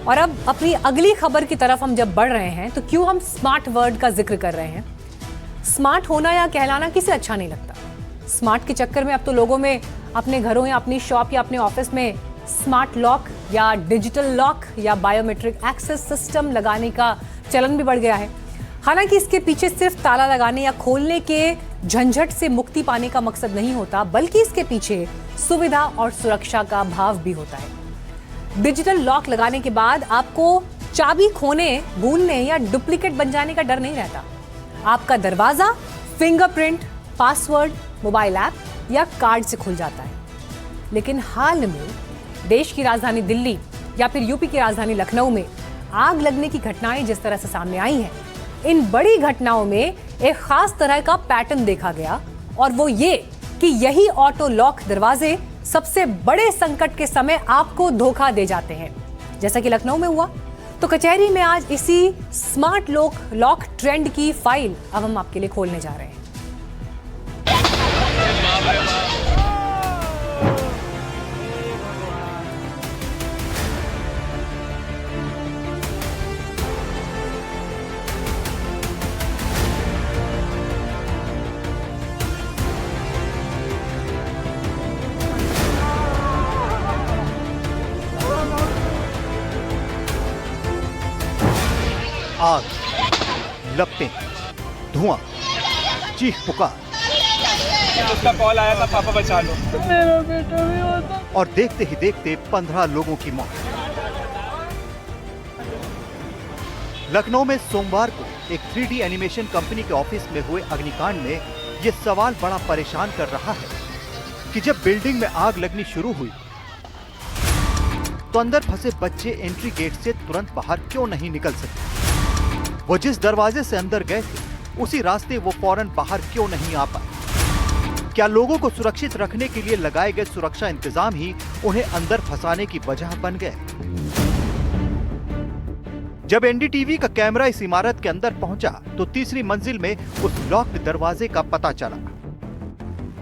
और अब अपनी अगली खबर की तरफ हम जब बढ़ रहे हैं तो क्यों हम स्मार्ट वर्ड का जिक्र कर रहे हैं। स्मार्ट होना या कहलाना किसे अच्छा नहीं लगता। स्मार्ट के चक्कर में अब तो लोगों में अपने घरों या अपनी शॉप या अपने ऑफिस में स्मार्ट लॉक या डिजिटल लॉक या बायोमेट्रिक एक्सेस सिस्टम लगाने का चलन भी बढ़ गया है। हालांकि इसके पीछे सिर्फ ताला लगाने या खोलने के झंझट से मुक्ति पाने का मकसद नहीं होता, बल्कि इसके पीछे सुविधा और सुरक्षा का भाव भी होता है। डिजिटल लॉक लगाने के बाद आपको चाबी खोने, भूलने या डुप्लीकेट बन जाने का डर नहीं रहता। आपका दरवाजा फिंगरप्रिंट, पासवर्ड, मोबाइल ऐप या कार्ड से खुल जाता है। लेकिन हाल में देश की राजधानी दिल्ली या फिर यूपी की राजधानी लखनऊ में आग लगने की घटनाएं जिस तरह से सामने आई हैं, इन बड़ी घटनाओं में एक खास तरह का पैटर्न देखा गया, और वो ये कि यही ऑटो लॉक दरवाजे सबसे बड़े संकट के समय आपको धोखा दे जाते हैं। जैसा कि लखनऊ में हुआ, तो कचहरी में आज इसी स्मार्ट लॉक ट्रेंड की फाइल अब हम आपके लिए खोलने जा रहे हैं। आग, लपटें, धुआं, चीख पुकार, उसका कॉल आया था, पापा बचा लो। मेरा बेटा भी होता। और देखते ही देखते 15 लोगों की मौत। लखनऊ में सोमवार को एक 3D एनिमेशन कंपनी के ऑफिस में हुए अग्निकांड में यह सवाल बड़ा परेशान कर रहा है कि जब बिल्डिंग में आग लगनी शुरू हुई तो अंदर फंसे बच्चे एंट्री गेट से तुरंत बाहर क्यों नहीं निकल सके। वो जिस दरवाजे से अंदर गए थे उसी रास्ते वो फौरन बाहर क्यों नहीं आ पाए। क्या लोगों को सुरक्षित रखने के लिए लगाए गए सुरक्षा इंतजाम ही उन्हें अंदर फंसाने की वजह बन गए। जब एनडीटीवी का कैमरा इस इमारत के अंदर पहुंचा तो तीसरी मंजिल में उस लॉक्ड दरवाजे का पता चला।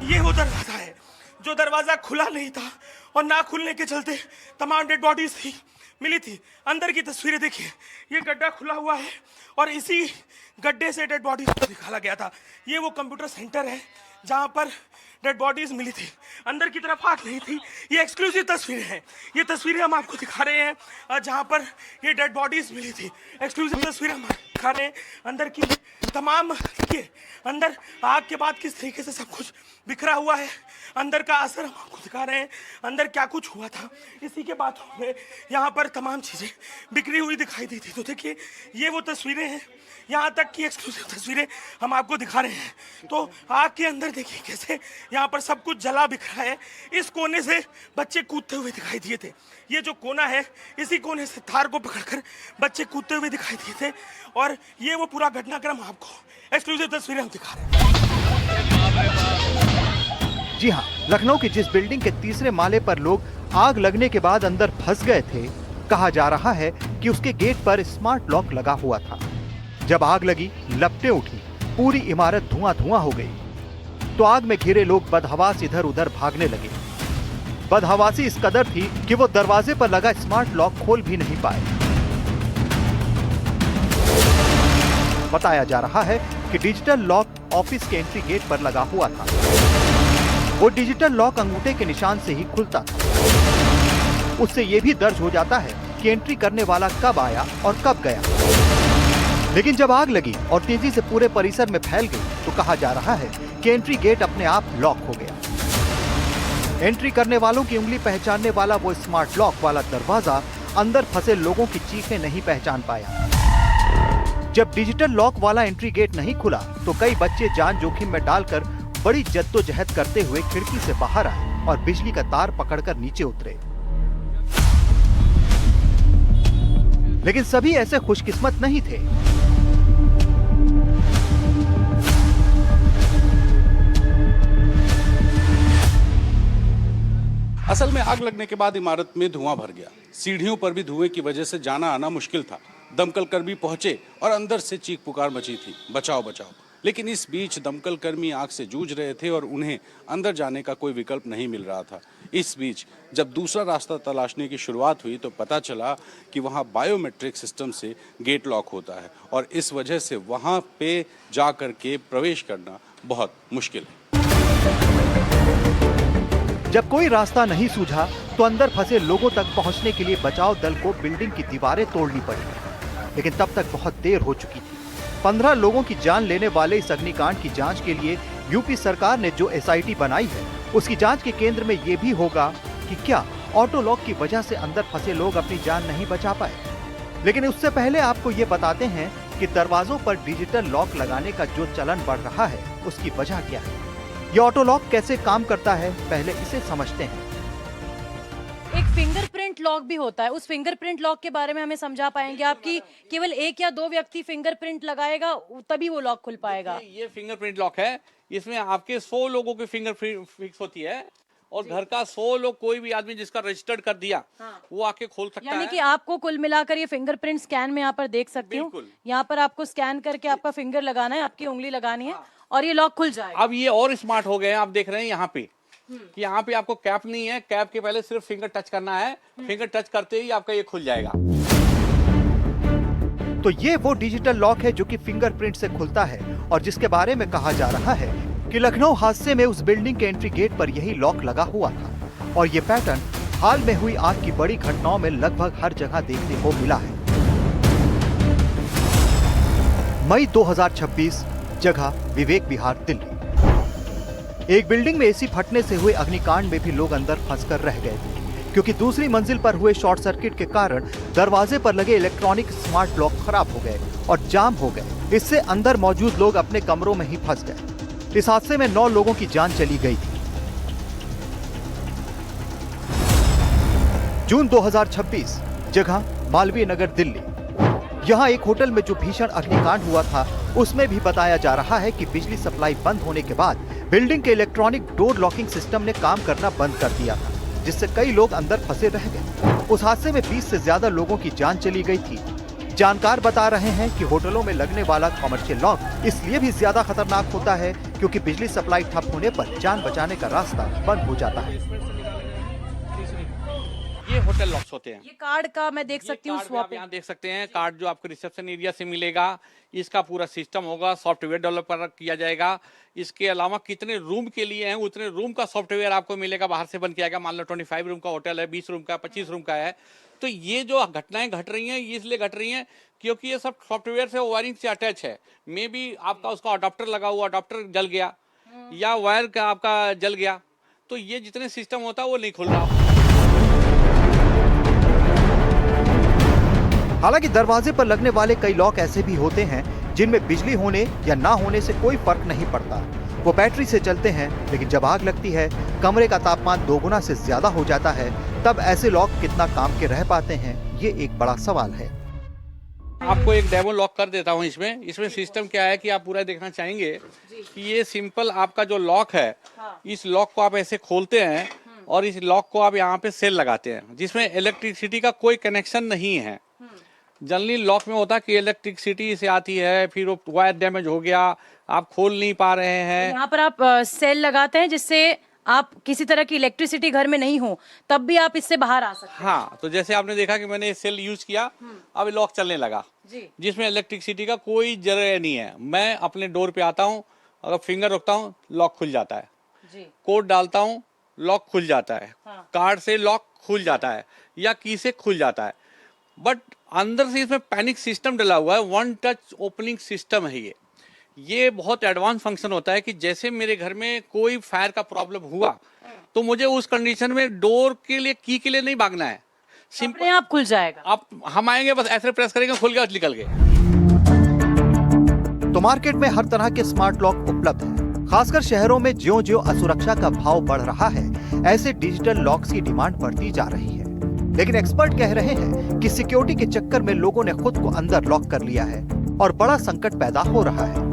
ये वो दरवाजा है जो दरवाजा खुला नहीं था और ना खुलने के चलते तमाम डेड बॉडीज थी मिली थी। अंदर की तस्वीरें देखिए, ये गड्ढा खुला हुआ है और इसी गड्ढे से डेड बॉडीज को निकाला गया था। ये वो कंप्यूटर सेंटर है जहां पर डेड बॉडीज मिली थी। अंदर की तरफ आग नहीं थी। ये एक्सक्लूसिव तस्वीरें हैं। ये तस्वीरें हम आपको दिखा रहे हैं जहां पर ये डेड बॉडीज मिली थी। एक्सक्लूसिव तस्वीरें हम दिखा रहे हैं अंदर की तमाम। देखिए अंदर आग के बाद किस तरीके से सब कुछ बिखरा हुआ है। अंदर का असर हम आपको दिखा रहे हैं, अंदर क्या कुछ हुआ था। इसी के बाथरूम में यहाँ पर तमाम चीजें बिखरी हुई दिखाई दी थी। तो देखिए ये वो तस्वीरें हैं, यहाँ तक की एक्सक्लूसिव तस्वीरें हम आपको दिखा रहे हैं। तो आग के अंदर देखिए कैसे यहाँ पर सब कुछ जला बिखरा है। इस कोने से बच्चे कूदते हुए दिखाई दिए थे। ये जो कोना है, इसी कोने से तार को पकड़कर बच्चे कूदते हुए दिखाई दिए थे। और ये वो पूरा घटनाक्रम आपको एक्सक्लूसिव तस्वीरें हम दिखा रहे हैं। जी हाँ, लखनऊ की जिस बिल्डिंग के तीसरे माले पर लोग आग लगने के बाद अंदर फंस गए थे, कहा जा रहा है कि उसके गेट पर स्मार्ट लॉक लगा हुआ था। जब आग लगी, लपटें उठी, पूरी इमारत धुआं धुआं हो गई। तो आग में घिरे लोग बदहवास इधर उधर भागने लगे। बदहवासी इस कदर थी कि वो दरवाजे पर लगा स्मार्ट लॉक खोल भी नहीं पाए। बताया जा रहा है कि डिजिटल लॉक ऑफिस के एंट्री गेट पर लगा हुआ था। वो डिजिटल लॉक अंगूठे के निशान से ही खुलता था। उससे ये भी दर्ज हो जाता है कि एंट्री करने वाला कब आया और कब गया। लेकिन जब आग लगी और तेजी से पूरे परिसर में फैल गई तो कहा जा रहा है कि एंट्री गेट अपने आप लॉक हो गया। एंट्री करने वालों की उंगली पहचानने वाला वो स्मार्ट लॉक वाला दरवाजा अंदर फंसे लोगों की चीखें नहीं पहचान पाया। जब डिजिटल लॉक वाला एंट्री गेट नहीं खुला तो कई बच्चे जान जोखिम में डालकर बड़ी जद्दोजहद करते हुए खिड़की से बाहर आए और बिजली का तार पकड़कर नीचे उतरे। लेकिन सभी ऐसे खुशकिस्मत नहीं थे। असल में आग लगने के बाद इमारत में धुआं भर गया। सीढ़ियों पर भी धुएं की वजह से जाना आना मुश्किल था। दमकल कर्मी पहुंचे और अंदर से चीख पुकार मची थी, बचाओ बचाओ। लेकिन इस बीच दमकल कर्मी आग से जूझ रहे थे और उन्हें अंदर जाने का कोई विकल्प नहीं मिल रहा था। इस बीच जब दूसरा रास्ता तलाशने की शुरुआत हुई तो पता चला कि वहां बायोमेट्रिक सिस्टम से गेट लॉक होता है और इस वजह से वहां पे जा कर के प्रवेश करना बहुत मुश्किल है। जब कोई रास्ता नहीं सूझा तो अंदर फंसे लोगों तक पहुंचने के लिए बचाव दल को बिल्डिंग की दीवारें तोड़नी पड़ी, लेकिन तब तक बहुत देर हो चुकी थी। 15 लोगों की जान लेने वाले इस अग्निकांड की जांच के लिए यूपी सरकार ने जो एसआईटी बनाई है, उसकी जांच के केंद्र में ये भी होगा कि क्या ऑटो लॉक की वजह से अंदर फंसे लोग अपनी जान नहीं बचा पाए। लेकिन उससे पहले आपको ये बताते हैं कि दरवाजों पर डिजिटल लॉक लगाने का जो चलन बढ़ रहा है, उसकी वजह क्या है। ये ऑटो लॉक कैसे काम करता है, पहले इसे समझते हैं। एक फिंगरप्रिंट लॉक भी होता है, उस फिंगरप्रिंट लॉक के बारे में हमें समझा पाएंगे आप कि केवल 1 या 2 व्यक्ति फिंगरप्रिंट लगाएगा तभी वो लॉक खुल पाएगा। ये फिंगरप्रिंट लॉक है, इसमें आपके 100 लोगों की फिंगरप्रिंट फिक्स होती है और घर का 100 लोग, कोई भी आदमी जिसका रजिस्टर्ड कर दिया वो आके खोल सकता है। यानी कि आपको कुल मिलाकर ये फिंगरप्रिंट स्कैन में यहाँ पर देख सकती हूँ, यहाँ पर आपको स्कैन करके आपका फिंगर लगाना है, आपकी उंगली लगानी है और ये लॉक खुल जाएगा। अब ये और स्मार्ट हो गए हैं, आप देख रहे हैं यहाँ पे कि यहाँ पे आपको कैप नहीं है, कैप के पहले सिर्फ फिंगर टच करना है, फिंगर टच करते ही आपका ये खुल जाएगा। तो ये वो डिजिटल लॉक है जो कि फिंगरप्रिंट से खुलता है और जिसके बारे में कहा जा रहा है कि लखनऊ हादसे में उस बिल्डिंग के एंट्री गेट पर यही लॉक लगा हुआ था और ये पैटर्न हाल में हुई आग की बड़ी घटनाओं में लगभग हर जगह देखने को मिला है। मई 2026, जगह विवेक विहार, दिल्ली। एक बिल्डिंग में एसी फटने से हुए अग्निकांड में भी लोग अंदर फंसकर रह गए थे, क्योंकि दूसरी मंजिल पर हुए शॉर्ट सर्किट के कारण दरवाजे पर लगे इलेक्ट्रॉनिक स्मार्ट लॉक खराब हो गए और जाम हो गए। इससे अंदर मौजूद लोग अपने कमरों में ही फंस गए। इस हादसे में 9 लोगों की जान चली गई थी। जून 2026, जगह मालवीय नगर, दिल्ली। यहाँ एक होटल में जो भीषण अग्निकांड हुआ था, उसमें भी बताया जा रहा है कि बिजली सप्लाई बंद होने के बाद बिल्डिंग के इलेक्ट्रॉनिक डोर लॉकिंग सिस्टम ने काम करना बंद कर दिया था, जिससे कई लोग अंदर फंसे रह गए। उस हादसे में 20 से ज्यादा लोगों की जान चली गई थी। जानकार बता रहे हैं कि होटलों में लगने वाला कमर्शियल लॉक इसलिए भी ज्यादा खतरनाक होता है क्योंकि बिजली सप्लाई ठप होने पर जान बचाने का रास्ता बंद हो जाता है। ये होटल लॉक्स होते हैं। ये कार्ड का मैं देख सकती हूँ, आप यहाँ देख सकते हैं कार्ड जो आपको रिसेप्शन एरिया से मिलेगा। इसका पूरा सिस्टम होगा, सॉफ्टवेयर डेवलप किया जाएगा। इसके अलावा कितने रूम के लिए हैं उतने रूम का सॉफ्टवेयर आपको मिलेगा, बाहर से बन के आएगा। मान लो 25 रूम का होटल है, 20 रूम का, 25 रूम का है, तो ये जो घटनाएं घट रही हैं ये इसलिए घट रही हैं क्योंकि ये सब सॉफ्टवेयर से, वायरिंग से अटैच है। मे बी आपका उसका अडॉप्टर लगा हुआ, अडॉप्टर जल गया या वायर का आपका जल गया, तो ये जितने सिस्टम होता है वो नहीं खुल रहा। हालांकि दरवाजे पर लगने वाले कई लॉक ऐसे भी होते हैं जिनमें बिजली होने या ना होने से कोई फर्क नहीं पड़ता। वो बैटरी से चलते हैं, लेकिन जब आग लगती है, कमरे का तापमान 2 गुना से ज्यादा हो जाता है, तब ऐसे लॉक कितना काम के रह पाते हैं, ये एक बड़ा सवाल है। आपको एक डेमो लॉक कर देता हूँ। इसमें सिस्टम क्या है कि आप पूरा देखना चाहेंगे कि ये सिंपल आपका जो लॉक है, इस लॉक को आप ऐसे खोलते हैं और इस लॉक को आप यहाँ पे सेल लगाते हैं, जिसमें इलेक्ट्रिसिटी का कोई कनेक्शन नहीं है। जनरली लॉक में होता है कि इलेक्ट्रिसिटी से आती है, फिर वो वायर डैमेज हो गया, आप खोल नहीं पा रहे हैं। यहाँ पर आप सेल लगाते हैं जिससे आप किसी तरह की इलेक्ट्रिसिटी घर में नहीं हो, तब भी आप इससे बाहर आ सकते हैं। हाँ, तो जैसे आपने देखा कि मैंने सेल यूज किया, अब लॉक चलने लगा, जिसमें इलेक्ट्रिसिटी का कोई जरूरत नहीं है। मैं अपने डोर पे आता हूँ, अगर फिंगर रखता हूँ लॉक खुल जाता है, कोड डालता हूँ लॉक खुल जाता है, कार्ड से लॉक खुल जाता है या की से खुल जाता है। बट अंदर से इसमें पैनिक सिस्टम डला हुआ है, 1 टच ओपनिंग सिस्टम है। ये बहुत एडवांस फंक्शन होता है कि जैसे मेरे घर में कोई फायर का प्रॉब्लम हुआ तो मुझे उस कंडीशन में डोर के लिए, की के लिए नहीं भागना है, सिंपल आप खुल जाएगा। आप हम आएंगे, बस ऐसे प्रेस करेंगे, खुल गया, निकल गए। तो मार्केट में हर तरह के स्मार्ट लॉक उपलब्ध हैं। खासकर शहरों में ज्यों-ज्यों असुरक्षा का भाव बढ़ रहा है, ऐसे डिजिटल लॉक्स की डिमांड बढ़ती जा रही है। लेकिन एक्सपर्ट कह रहे हैं कि सिक्योरिटी के चक्कर में लोगों ने खुद को अंदर लॉक कर लिया है और बड़ा संकट पैदा हो रहा है।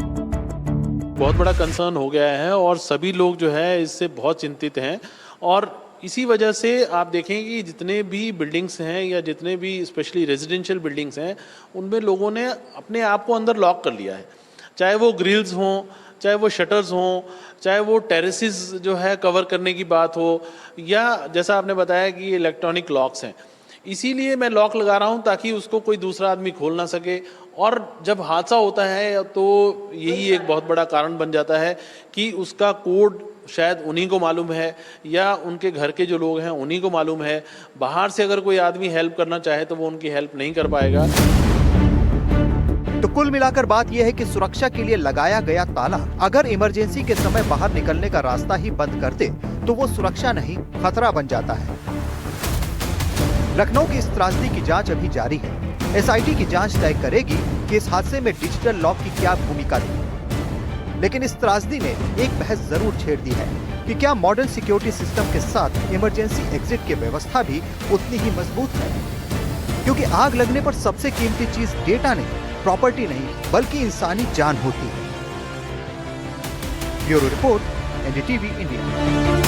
बहुत बड़ा कंसर्न हो गया है और सभी लोग जो है इससे बहुत चिंतित हैं और इसी वजह से आप देखेंगे कि जितने भी बिल्डिंग्स हैं या जितने भी स्पेशली रेजिडेंशियल बिल्डिंग्स हैं, उनमें लोगों ने अपने आप को अंदर लॉक कर लिया है। चाहे वो ग्रिल्स हों, चाहे वो शटर्स हों, चाहे वो टेरेसेस जो है कवर करने की बात हो, या जैसा आपने बताया कि ये इलेक्ट्रॉनिक लॉक्स हैं। इसीलिए मैं लॉक लगा रहा हूं ताकि उसको कोई दूसरा आदमी खोल ना सके। और जब हादसा होता है तो यही एक बहुत बड़ा कारण बन जाता है कि उसका कोड शायद उन्हीं को मालूम है या उनके घर के जो लोग हैं उन्हीं को मालूम है। बाहर से अगर कोई आदमी हेल्प करना चाहे तो वो उनकी हेल्प नहीं कर पाएगा। तो कुल मिलाकर बात यह है कि सुरक्षा के लिए लगाया गया ताला अगर इमरजेंसी के समय बाहर निकलने का रास्ता ही बंद कर दे तो वो सुरक्षा नहीं, खतरा बन जाता है। लखनऊ की इस त्रासदी की जांच अभी जारी है। एसआईटी की जांच तय करेगी कि इस हादसे में डिजिटल लॉक की क्या भूमिका थी। लेकिन इस त्रासदी ने एक बहस जरूर छेड़ दी है कि क्या मॉडर्न सिक्योरिटी सिस्टम के साथ इमरजेंसी एग्जिट की व्यवस्था भी उतनी ही मजबूत है, क्योंकि आग लगने पर सबसे कीमती चीज डेटा नहीं, प्रॉपर्टी नहीं, बल्कि इंसानी जान होती है। Bureau report, NDTV India.